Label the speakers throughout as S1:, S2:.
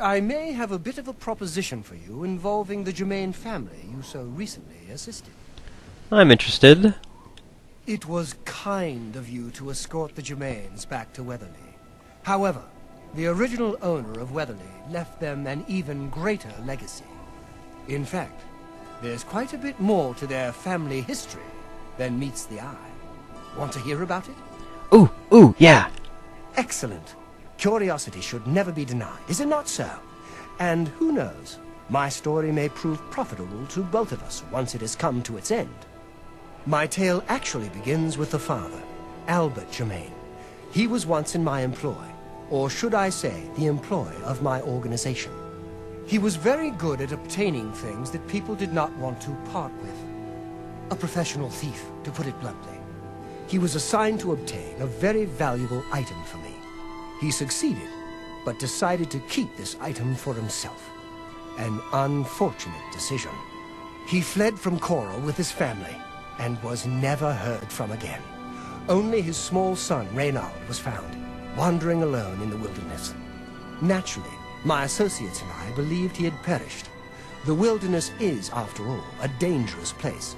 S1: I may have a bit of a proposition for you involving the Germain family you so recently assisted.
S2: I'm interested.
S1: It was kind of you to escort the Germains back to Weatherly. However, the original owner of Weatherly left them an even greater legacy. In fact, there's quite a bit more to their family history than meets the eye. Want to hear about it?
S2: Ooh, yeah.
S1: Excellent. Curiosity should never be denied, is it not so? And who knows, my story may prove profitable to both of us once it has come to its end. My tale actually begins with the father, Albert Germain. He was once in my employ, or should I say, the employ of my organization. He was very good at obtaining things that people did not want to part with. A professional thief, to put it bluntly. He was assigned to obtain a very valuable item for me. He succeeded, but decided to keep this item for himself. An unfortunate decision. He fled from Coral with his family, and was never heard from again. Only his small son, Reynald, was found, wandering alone in the wilderness. Naturally, my associates and I believed he had perished. The wilderness is, after all, a dangerous place.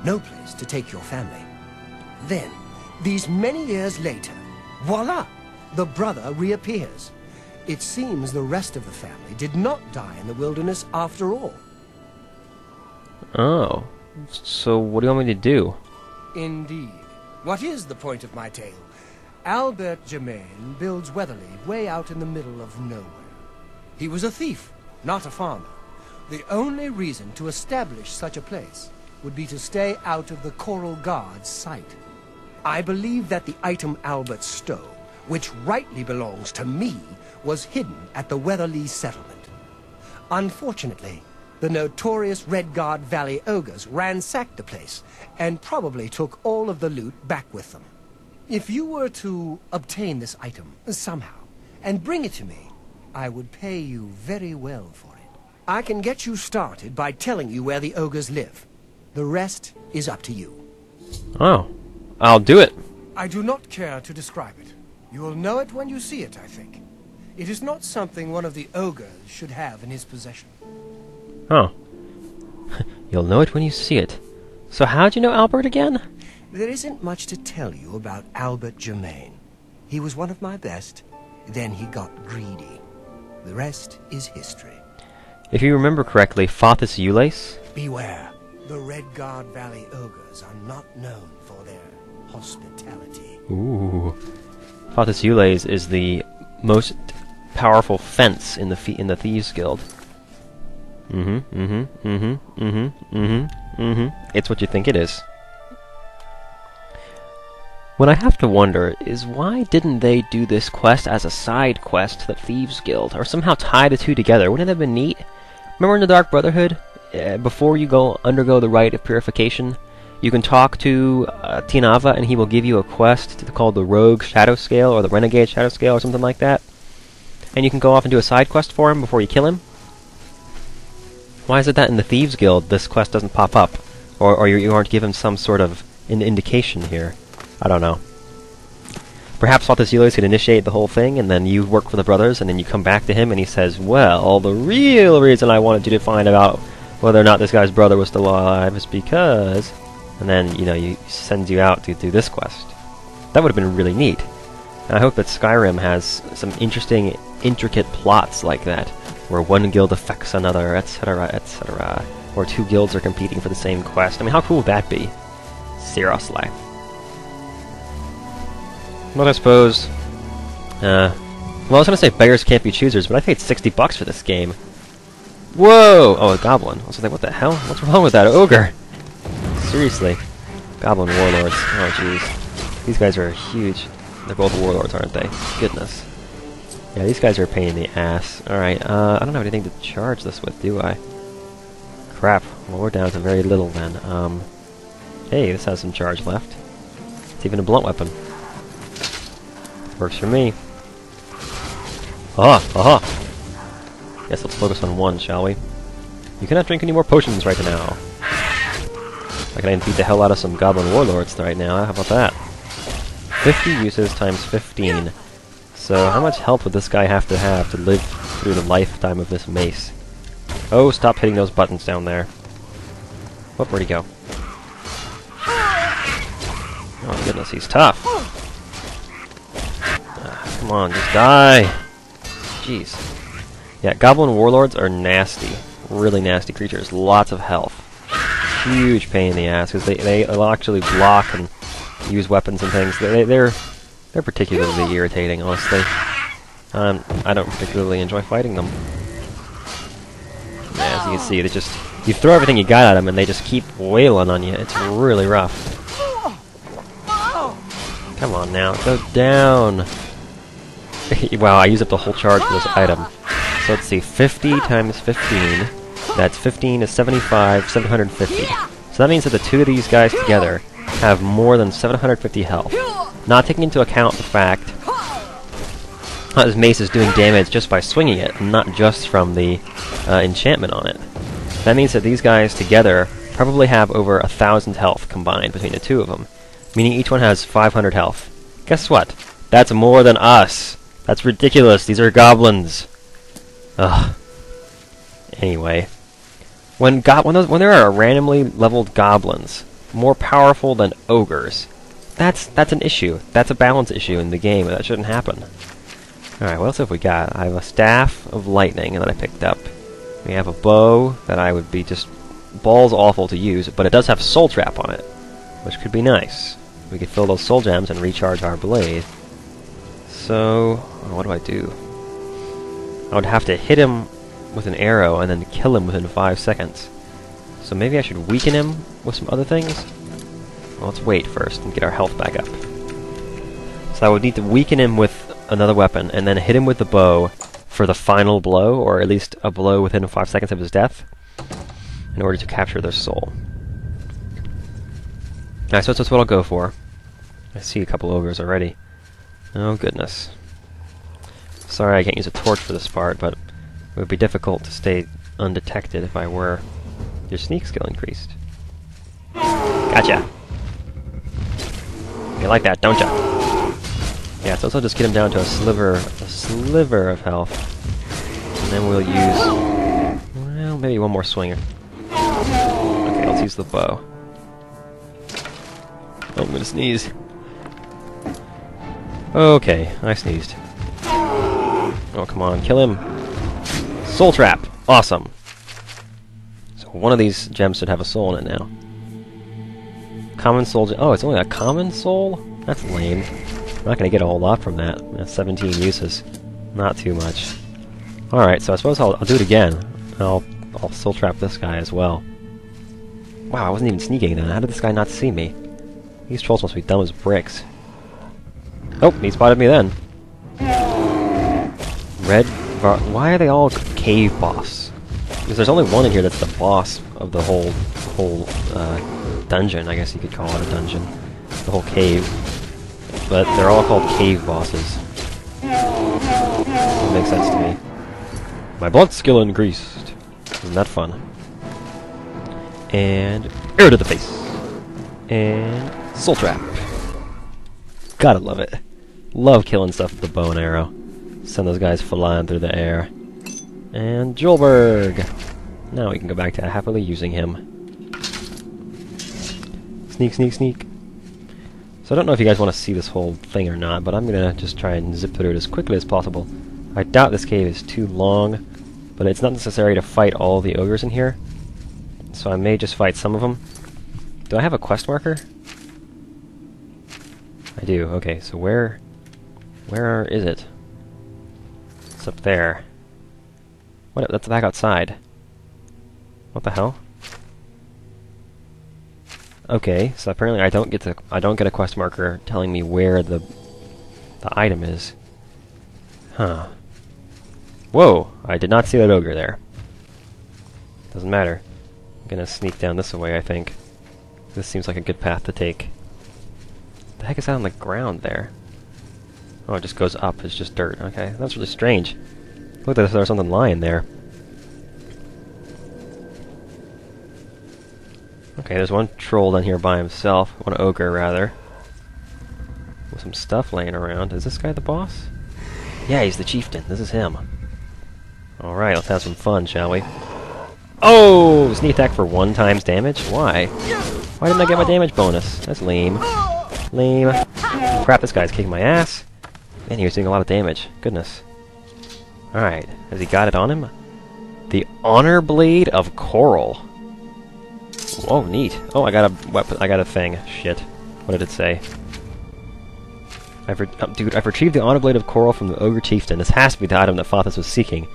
S1: No place to take your family. Then, these many years later, voila! The brother reappears. It seems the rest of the family did not die in the wilderness after all.
S2: Oh. So what do you want me to do?
S1: Indeed. What is the point of my tale? Albert Germain builds Weatherly way out in the middle of nowhere. He was a thief, not a farmer. The only reason to establish such a place would be to stay out of the Coral Guard's sight. I believe that the item Albert stole, which rightly belongs to me, was hidden at the Weatherly settlement. Unfortunately, the notorious Red Guard Valley ogres ransacked the place and probably took all of the loot back with them. If you were to obtain this item somehow and bring it to me, I would pay you very well for it. I can get you started by telling you where the ogres live. The rest is up to you.
S2: Oh. I'll do it.
S1: I do not care to describe it. You will know it when you see it, I think. It is not something one of the ogres should have in his possession.
S2: Oh. You'll know it when you see it. So how'd you know Albert again?
S1: There isn't much to tell you about Albert Germain. He was one of my best, then he got greedy. The rest is history.
S2: If you remember correctly, Fathis Ules?
S1: Beware. The Red Guard Valley ogres are not known for their hospitality.
S2: Ooh. Fathis Ules is the most powerful fence in the Thieves Guild. It's what you think it is. What I have to wonder is why didn't they do this quest as a side quest to the Thieves Guild, or somehow tie the two together? Wouldn't that have been neat? Remember in the Dark Brotherhood, before you undergo the rite of purification, you can talk to Tianava and he will give you a quest called the Rogue Shadow Scale or the Renegade Shadow Scale or something like that. And you can go off and do a side quest for him before you kill him. Why is it that in the Thieves Guild this quest doesn't pop up? Or you aren't given some sort of indication here? I don't know. Perhaps Fathis Ules could initiate the whole thing, and then you work for the brothers, and then you come back to him, and he says, well, the real reason I wanted you to find out whether or not this guy's brother was still alive is because... And then, you know, he sends you out to do this quest. That would have been really neat. And I hope that Skyrim has some interesting, intricate plots like that, where one guild affects another, etc., etc., or two guilds are competing for the same quest. I mean, how cool would that be? Seriously. But I suppose... well, I was gonna say beggars can't be choosers, but I paid $60 for this game. Whoa! Oh, a goblin. I was like, what the hell? What's wrong with that ogre? Seriously. Goblin warlords. Oh, jeez. These guys are huge. They're both warlords, aren't they? Goodness. Yeah, these guys are a pain in the ass. Alright, I don't have anything to charge this with, do I? Crap. Well, we're down to very little then. Hey, this has some charge left. It's even a blunt weapon. Works for me. Aha! Aha! Guess let's focus on one, shall we? You cannot drink any more potions right now. I can beat the hell out of some goblin warlords right now. How about that? 50 uses times 15. So how much health would this guy have to live through the lifetime of this mace. Oh, stop hitting those buttons down there. Oh, where'd he go? Oh goodness, he's tough. Come on, just die. Jeez. Yeah, goblin warlords are nasty. Really nasty creatures. Lots of health. Huge pain in the ass, because they'll actually block and use weapons and things. They're particularly irritating, honestly. I don't particularly enjoy fighting them. Yeah, as you can see, you throw everything you got at them and they just keep wailing on you. It's really rough. Come on now, go down! Wow, I used up the whole charge for this item. So let's see, 50 times 15. That's 15 is 75, 750. So that means that the two of these guys together have more than 750 health. Not taking into account the fact that his mace is doing damage just by swinging it, and not just from the enchantment on it. That means that these guys together probably have over 1,000 health combined between the two of them, meaning each one has 500 health. Guess what? That's more than us! That's ridiculous, these are goblins! Ugh. Anyway, when there are randomly leveled goblins, more powerful than ogres, that's an issue. That's a balance issue in the game, and that shouldn't happen. Alright, what else have we got? I have a staff of lightning that I picked up. We have a bow that I would be just balls awful to use, but it does have soul trap on it, which could be nice. We could fill those soul gems and recharge our blade. So, what do I do? I would have to hit him with an arrow and then kill him within 5 seconds. So maybe I should weaken him with some other things? Well, let's wait first and get our health back up. So I would need to weaken him with another weapon and then hit him with the bow for the final blow, or at least a blow within 5 seconds of his death, in order to capture their soul. Alright, so that's what I'll go for. I see a couple ogres already. Oh goodness. Sorry I can't use a torch for this part, but it would be difficult to stay undetected if I were. Your sneak skill increased. Gotcha! You like that, don't ya? Yeah, so let's just get him down to a sliver of health. And then we'll use, well, maybe one more swinger. Okay, let's use the bow. Oh, I'm gonna sneeze. Okay, I sneezed. Oh, come on, kill him! Soul trap! Awesome! So one of these gems should have a soul in it now. Common soul oh, it's only a common soul? That's lame. I'm not gonna get a whole lot from that. That's 17 uses. Not too much. Alright, so I suppose I'll do it again. I'll soul trap this guy as well. Wow, I wasn't even sneaking then. How did this guy not see me? These trolls must be dumb as bricks. Oh, he spotted me then. Why are they all cave boss? Because there's only one in here that's the boss of the whole dungeon, I guess you could call it a dungeon. The whole cave. But they're all called cave bosses. That makes sense to me. My blunt skill increased. Isn't that fun? And arrow to the face. And soul trap. Gotta love it. Love killing stuff with the bow and arrow. Send those guys flying through the air. And Julberg! Now we can go back to happily using him. Sneak, sneak, sneak. So I don't know if you guys want to see this whole thing or not, but I'm gonna just try and zip through it as quickly as possible. I doubt this cave is too long, but it's not necessary to fight all the ogres in here. So I may just fight some of them. Do I have a quest marker? I do, okay, so where is it? It's up there. What? That's back outside. What the hell? Okay, so apparently I don't get a quest marker telling me where the item is. Huh. Whoa! I did not see that ogre there. Doesn't matter. I'm gonna sneak down this way, I think. This seems like a good path to take. The heck is that on the ground there? Oh, it just goes up. It's just dirt. Okay, that's really strange. Look as if there's something lying there. Okay, there's one troll down here by himself. One ogre, rather. With some some stuff laying around. Is this guy the boss? Yeah, he's the chieftain. This is him. Alright, let's have some fun, shall we? Oh! Sneak attack for 1 times damage? Why? Why didn't I get my damage bonus? That's lame. Lame. Crap, this guy's kicking my ass. Man, he was doing a lot of damage. Goodness. Alright, has he got it on him? The Honor Blade of Coral. Whoa, neat. Oh, I got a weapon. I got a thing. Shit. What did it say? Dude, I've retrieved the Honor Blade of Coral from the Ogre Chieftain. This has to be the item that Fathis was seeking.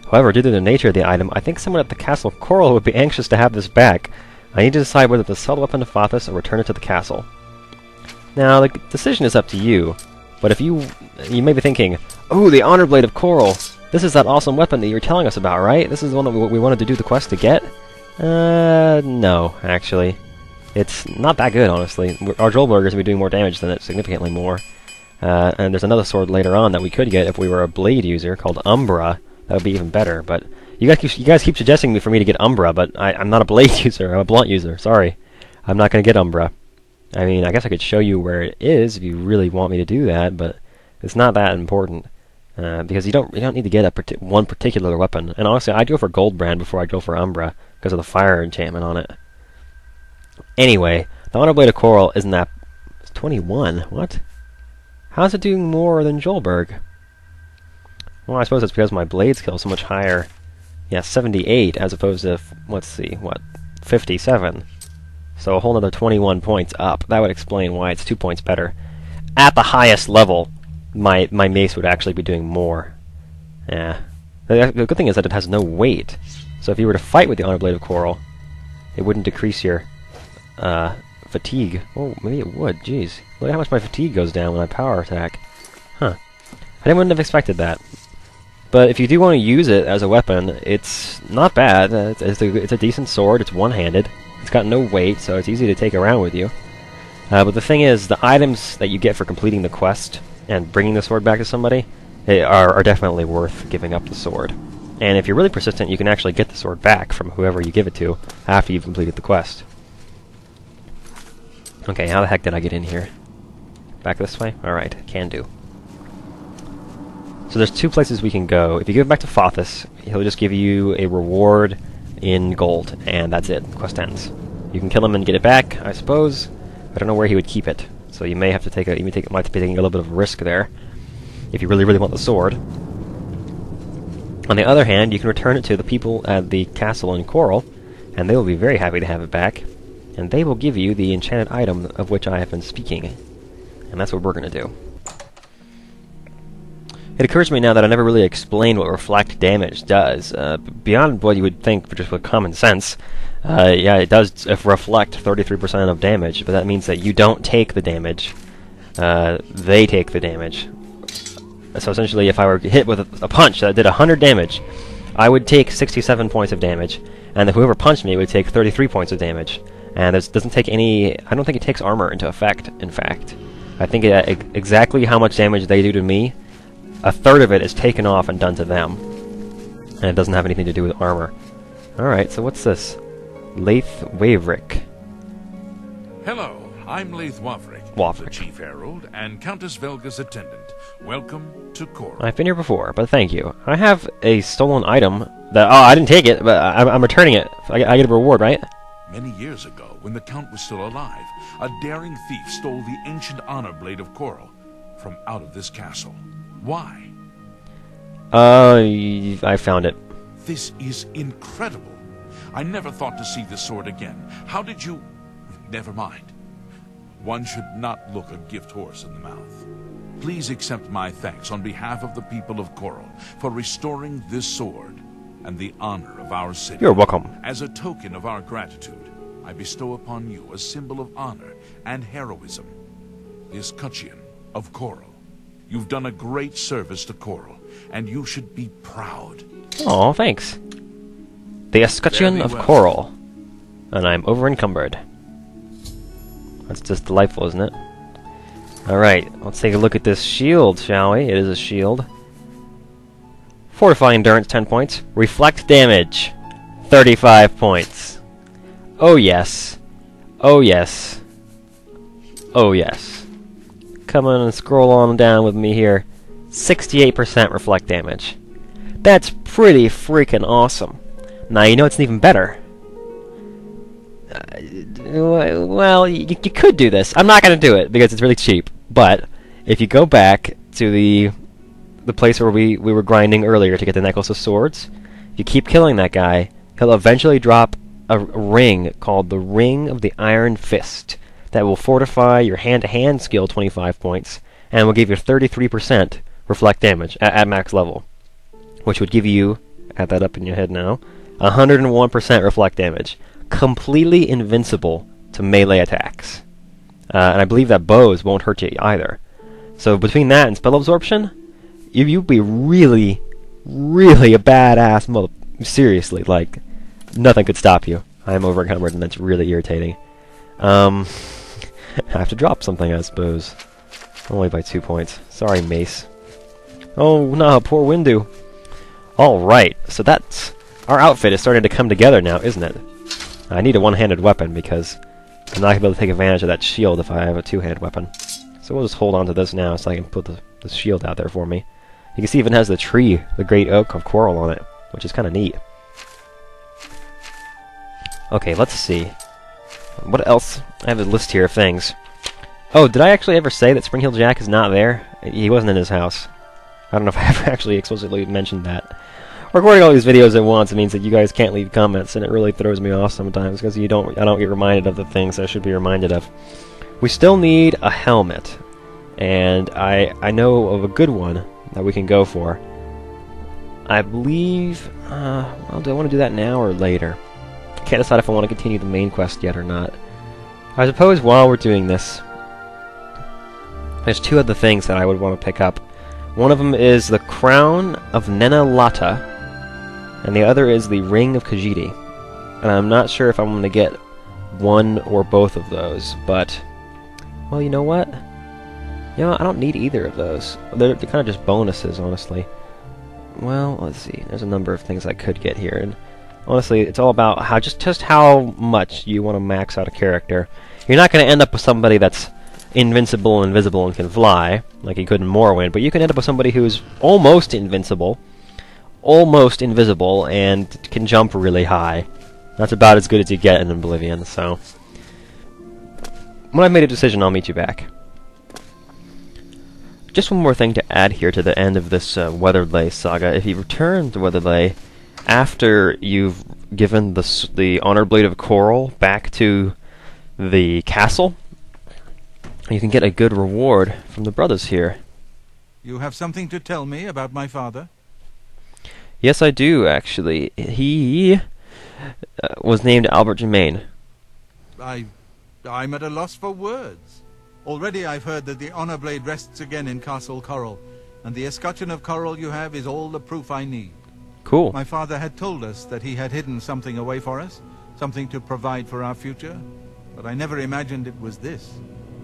S2: However, due to the nature of the item, I think someone at the Castle of Coral would be anxious to have this back. I need to decide whether to sell the weapon to Fathis or return it to the castle. Now, the decision is up to you, but if you may be thinking, oh, the Honor Blade of Coral! This is that awesome weapon that you were telling us about, right? This is the one that we wanted to do the quest to get? No, actually. It's not that good, honestly. Our Joelberg is going to be doing more damage than it, significantly more. And there's another sword later on that we could get if we were a blade user called Umbra. That would be even better, but you guys keep suggesting for me to get Umbra, but I'm not a blade user, I'm a blunt user, sorry. I'm not going to get Umbra. I mean, I guess I could show you where it is if you really want me to do that, but it's not that important. Because you don't need to get one particular weapon. And honestly, I'd go for Goldbrand before I'd go for Umbra, because of the fire enchantment on it. Anyway, the Honor Blade of Coral isn't that... It's 21, what? How's it doing more than Joelberg? Well, I suppose it's because my blade skill is so much higher. Yeah, 78 as opposed to, let's see, what, 57. So a whole another 21 points up. That would explain why it's 2 points better. At the highest level, my mace would actually be doing more. Yeah. The good thing is that it has no weight. So if you were to fight with the Honor Blade of Coral, it wouldn't decrease your fatigue. Oh, maybe it would. Jeez. Look at how much my fatigue goes down when I power attack. Huh. I wouldn't have expected that. But if you do want to use it as a weapon, it's not bad. It's a decent sword. It's one-handed. It's got no weight, so it's easy to take around with you. But the thing is, the items that you get for completing the quest and bringing the sword back to somebody are definitely worth giving up the sword. And if you're really persistent, you can actually get the sword back from whoever you give it to after you've completed the quest. Okay, how the heck did I get in here? Back this way? Alright, can do. So there's 2 places we can go. If you give it back to Fathis, he'll just give you a reward in gold, and that's it. The quest ends. You can kill him and get it back, I suppose. I don't know where he would keep it, so you may have to might be taking a little bit of a risk there, if you really, really want the sword. On the other hand, you can return it to the people at the castle in Coral, and they will be very happy to have it back, and they will give you the enchanted item of which I have been speaking. And that's what we're going to do. It occurs to me now that I never really explained what reflect damage does. Beyond what you would think just with common sense, yeah, it does reflect 33% of damage, but that means that you don't take the damage. They take the damage. So essentially, if I were hit with a punch that did 100 damage, I would take 67 points of damage, and whoever punched me would take 33 points of damage. And it doesn't take any... I don't think it takes armor into effect, in fact. I think exactly how much damage they do to me, a third of it is taken off and done to them. And it doesn't have anything to do with armor. Alright, so what's this? Laith Waverick.
S3: Hello, I'm Laith Waverick, the Chief Herald and Countess Velga's attendant. Welcome to Coral.
S2: I've been here before, but thank you. I have a stolen item that... Oh, I didn't take it, but I'm returning it. I get a reward, right?
S3: Many years ago, when the Count was still alive, a daring thief stole the ancient honor blade of Coral from out of this castle. Why?
S2: I found it.
S3: This is incredible. I never thought to see this sword again. How did you... Never mind. One should not look a gift horse in the mouth. Please accept my thanks on behalf of the people of Coral for restoring this sword and the honor of our city.
S2: You're welcome.
S3: As a token of our gratitude, I bestow upon you a symbol of honor and heroism, the escutcheon of Coral. You've done a great service to Coral, and you should be proud.
S2: Oh, thanks. The escutcheon of Coral. And I'm over-encumbered. That's just delightful, isn't it? Alright, let's take a look at this shield, shall we? It is a shield. Fortify endurance, 10 points. Reflect damage, 35 points. Oh yes. Oh yes. Oh yes. Come on and scroll on down with me here. 68% reflect damage. That's pretty freaking awesome. Now, you know it's even better. Well, you could do this. I'm not going to do it because it's really cheap. But if you go back to the place where we were grinding earlier to get the Necklace of Swords, if you keep killing that guy, he'll eventually drop a ring called the Ring of the Iron Fist that will fortify your hand-to-hand skill 25 points and will give you 33% reflect damage at max level, which would give you, add that up in your head now, 101% reflect damage. Completely invincible to melee attacks. And I believe that bows won't hurt you either. So between that and spell absorption, you'd be really, really a badass mother... Seriously, like, nothing could stop you. I'm over-encumbered and that's really irritating. I have to drop something, I suppose. Only by 2 points. Sorry, Mace. Oh no, poor Windu. Alright, so that's... Our outfit is starting to come together now, isn't it? I need a one-handed weapon because I'm not going to be able to take advantage of that shield if I have a two-handed weapon. So we'll just hold on to this now so I can put the shield out there for me. You can see it even has the tree, the Great Oak of Coral on it, which is kind of neat. Okay, let's see. What else? I have a list here of things. Oh, did I actually ever say that Spring Hill Jack is not there? He wasn't in his house. I don't know if I ever actually explicitly mentioned that. Recording all these videos at once, it means that you guys can't leave comments, and it really throws me off sometimes because I don't get reminded of the things I should be reminded of. We still need a helmet, and I know of a good one that we can go for. I believe, well, do I want to do that now or later? I can't decide if I want to continue the main quest yet or not. I suppose while we're doing this, there's two other things that I would want to pick up. One of them is the Crown of Nena Lata, and the other is the Ring of Khajiit. And I'm not sure if I'm going to get one or both of those, but... Well, you know what? You know, I don't need either of those. They're kind of just bonuses, honestly. Well, let's see. There's a number of things I could get here, and honestly, it's all about how just how much you want to max out a character. You're not going to end up with somebody that's invincible, invisible, and can fly, like you could in Morrowind, but you can end up with somebody who's almost invincible, almost invisible, and can jump really high. That's about as good as you get in Oblivion, so... When I've made a decision, I'll meet you back. Just one more thing to add here to the end of this Weatherlay saga. If you return to Weatherlay after you've given the Honor Blade of Coral back to the castle, you can get a good reward from the brothers here.
S4: You have something to tell me about my father?
S2: Yes, I do, actually. He was named Albert Germain.
S4: I'm at a loss for words. Already I've heard that the Honor Blade rests again in Castle Coral, and the escutcheon of coral you have is all the proof I need.
S2: Cool.
S4: My father had told us that he had hidden something away for us, something to provide for our future, but I never imagined it was this.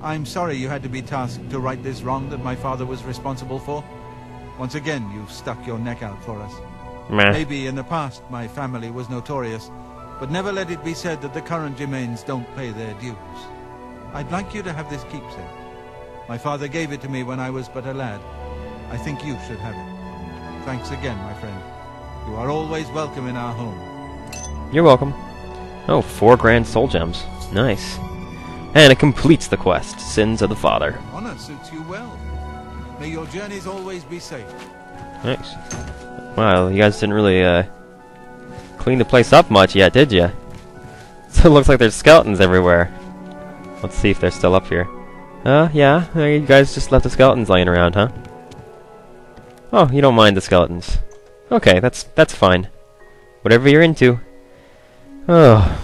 S4: I'm sorry you had to be tasked to right this wrong that my father was responsible for. Once again, you've stuck your neck out for us.
S2: Meh.
S4: Maybe in the past my family was notorious, but never let it be said that the current Germains don't pay their dues. I'd like you to have this keepsake. My father gave it to me when I was but a lad. I think you should have it. Thanks again, my friend. You are always welcome in our home.
S2: You're welcome. Oh, 4 grand soul gems. Nice. And it completes the quest, Sins of the Father.
S4: Honor suits you well. May your journeys always be safe.
S2: Nice. Wow, you guys didn't really, clean the place up much yet, did ya? So it looks like there's skeletons everywhere. Let's see if they're still up here. Yeah, you guys just left the skeletons laying around, huh? Oh, you don't mind the skeletons. Okay, that's fine. Whatever you're into. Oh.